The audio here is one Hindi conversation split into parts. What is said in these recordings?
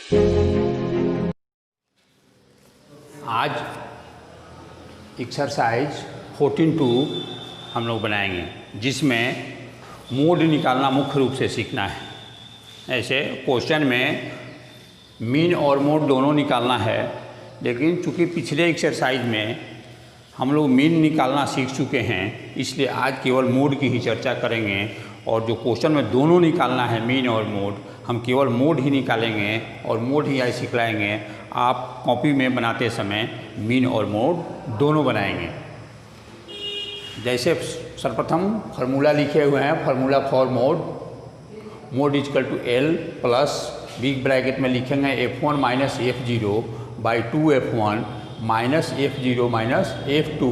आज एक्सरसाइज 14.2 हम लोग बनाएंगे, जिसमें मोड निकालना मुख्य रूप से सीखना है। ऐसे क्वेश्चन में मीन और मोड दोनों निकालना है, लेकिन चूँकि पिछले एक्सरसाइज में हम लोग मीन निकालना सीख चुके हैं, इसलिए आज केवल मोड की ही चर्चा करेंगे। और जो क्वेश्चन में दोनों निकालना है, मीन और मोड, हम केवल मोड ही निकालेंगे और मोड ही आज सिखलाएंगे। आप कॉपी में बनाते समय मीन और मोड दोनों बनाएंगे। जैसे सर्वप्रथम फार्मूला लिखे हुए हैं, formula for mode is equal to L plus big bracket में लिखेंगे F1 minus F0 by 2F1 minus F0 minus F2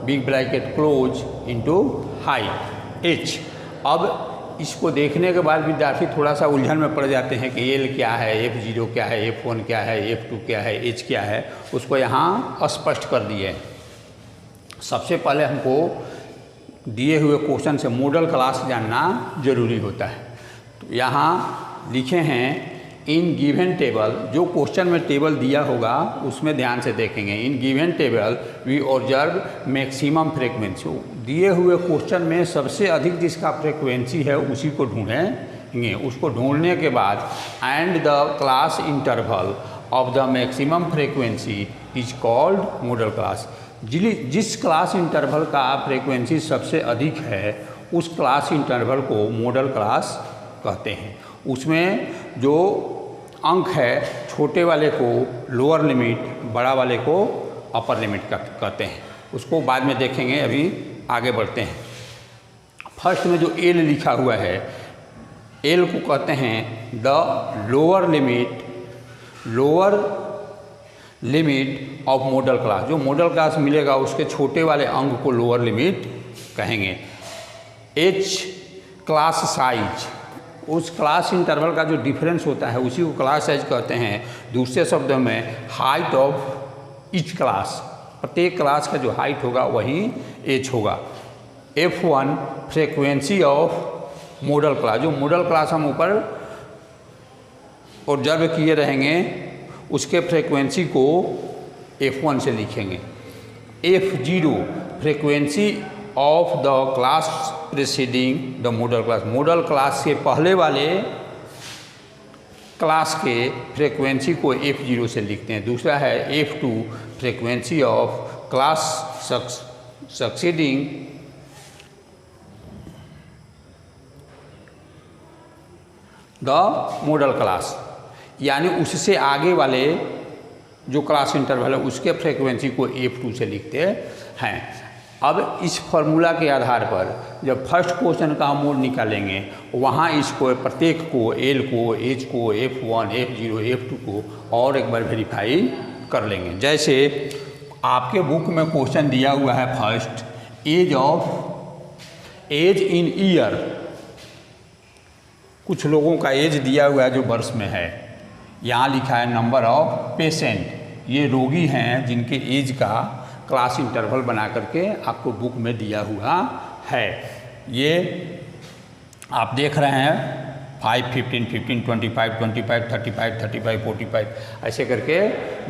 big bracket close into height H। अब इसको देखने के बाद विद्यार्थी थोड़ा सा उलझन में पड़ जाते हैं कि L क्या है, F0 क्या है, F1 क्या है, F2 क्या है, H क्या है। उसको यहाँ स्पष्ट कर दिए। सबसे पहले हमको दिए हुए क्वेश्चन से मॉडल क्लास जानना जरूरी होता है। तो यहाँ लिखे हैं इन गिवन टेबल, जो क्वेश्चन में टेबल दिया होगा उसमें ध्यान से देखेंगे। In given table we observe maximum frequency, दिए हुए क्वेश्चन में सबसे अधिक जिसका फ्रीक्वेंसी है उसी को ढूंढेंगे। उसको ढूंढने के बाद and the class interval of the maximum frequency is called model class. जिस क्लास इंटरवल का फ्रीक्वेंसी सबसे अधिक है उस क्लास इंटरवल को मॉडल क्लास कहते हैं। उसमें जो अंक है, छोटे वाले को लोअर लिमिट, बड़ा वाले को अपर लिमिट कहते हैं। उसको बाद में देखेंगे, अभी आगे बढ़ते हैं। फर्स्ट में जो एल लिखा हुआ है, एल को कहते हैं the lower limit of model class. जो मॉडल क्लास मिलेगा उसके छोटे वाले अंक को लोअर लिमिट कहेंगे। एच क्लास साइज, उस क्लास इंटरवल का जो डिफरेंस होता है उसी को क्लास साइज कहते हैं। दूसरे शब्दों में हाइट ऑफ ईच क्लास, प्रत्येक क्लास का जो हाइट होगा वही एच होगा। F1 frequency of model class, जो मॉडल क्लास हम ऊपर ऑब्जर्व किए रहेंगे उसके फ्रीक्वेंसी को F1 से लिखेंगे। F0 frequency of the class preceding the model class, model class के पहले वाले क्लास के फ्रीक्वेंसी को F0 से लिखते हैं। दूसरा है F2 frequency of class succeeding the model class, यानी उससे आगे वाले जो क्लास इंटरवल है उसके फ्रीक्वेंसी को F2 से लिखते हैं। अब इस फॉर्मूला के आधार पर जब फर्स्ट क्वेश्चन का मोड निकालेंगे, वहाँ इसको प्रत्येक को L को, H को, F1, F0, F2 को और एक बार वेरीफाई कर लेंगे। जैसे आपके बुक में क्वेश्चन दिया हुआ है फर्स्ट, एज इन ईयर। कुछ लोगों का एज दिया हुआ है जो वर्ष में है। यहाँ लिखा है नंबर ऑफ पेशेंट, ये रोगी हैं जिनके एज का क्लास इंटरवल बना करके आपको बुक में दिया हुआ है। ये आप देख रहे हैं 5, 15, 15, 25, 25, 35, 35, 45 ऐसे करके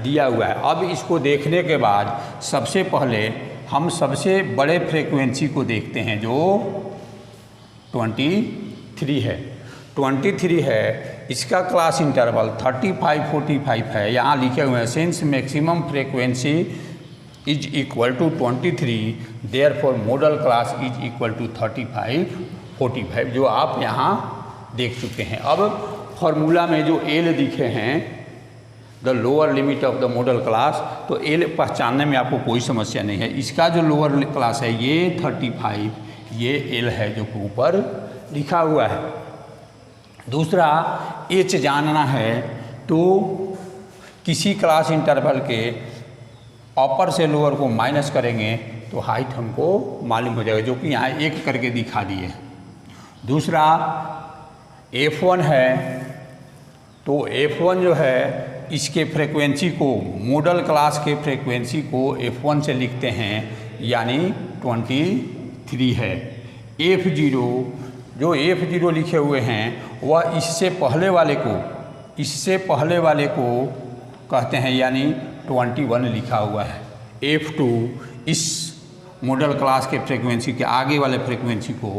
दिया हुआ है। अब इसको देखने के बाद सबसे पहले हम सबसे बड़े फ्रीक्वेंसी को देखते हैं जो 23 है। 23 है, इसका क्लास इंटरवल 35, 45 है। यहाँ लिखे हुए हैं since maximum frequency is equal to 23, therefore modal class is equal to 35, 45, जो आप यहाँ देख चुके हैं। अब फॉर्मूला में जो एल दिखे हैं the lower limit of the model class, तो एल पहचानने में आपको कोई समस्या नहीं है। इसका जो लोअर क्लास है ये 35, ये एल है जो ऊपर लिखा हुआ है। दूसरा एच जानना है तो किसी क्लास इंटरवल के अपर से लोअर को माइनस करेंगे तो हाइट हमको मालूम हो जाएगा, जो कि यहाँ एक करके दिखा दिए। दूसरा F1 है, तो F1 जो है इसके फ्रीक्वेंसी को, मॉडल क्लास के फ्रीक्वेंसी को F1 से लिखते हैं, यानी 23 है। F0 जो F0 लिखे हुए हैं वह इससे पहले वाले को इससे पहले वाले को कहते हैं यानी 21 लिखा हुआ है। F2 इस मॉडल क्लास के फ्रीक्वेंसी के आगे वाले फ्रीक्वेंसी को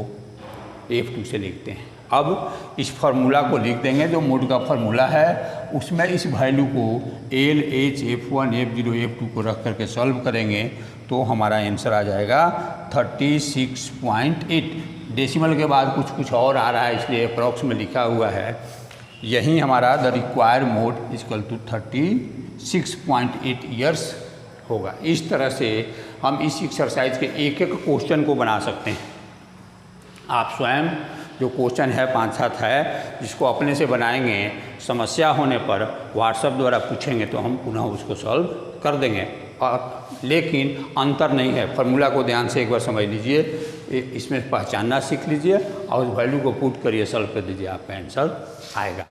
F2 से लिखते हैं। अब इस फार्मूला को लिख देंगे, जो मोड का फार्मूला है उसमें इस वैल्यू को L, H, F1, F0, F2 को रख करके सॉल्व करेंगे तो हमारा आंसर आ जाएगा 36.8। डेसिमल के बाद कुछ और आ रहा है इसलिए अप्रॉक्स में लिखा हुआ है। यही हमारा the required mode equal to 36.8 years होगा। इस तरह से हम इस एक्सरसाइज के एक एक क्वेश्चन को बना सकते हैं। आप स्वयं जो क्वेश्चन है 5-7 है जिसको अपने से बनाएंगे, समस्या होने पर व्हाट्सएप द्वारा पूछेंगे तो हम पुनः उसको सॉल्व कर देंगे। और लेकिन अंतर नहीं है, फार्मूला को ध्यान से एक बार समझ लीजिए, इसमें पहचानना सीख लीजिए और उस वैल्यू को पुट करिए, सॉल्व कर दीजिए, आपका आंसर आएगा।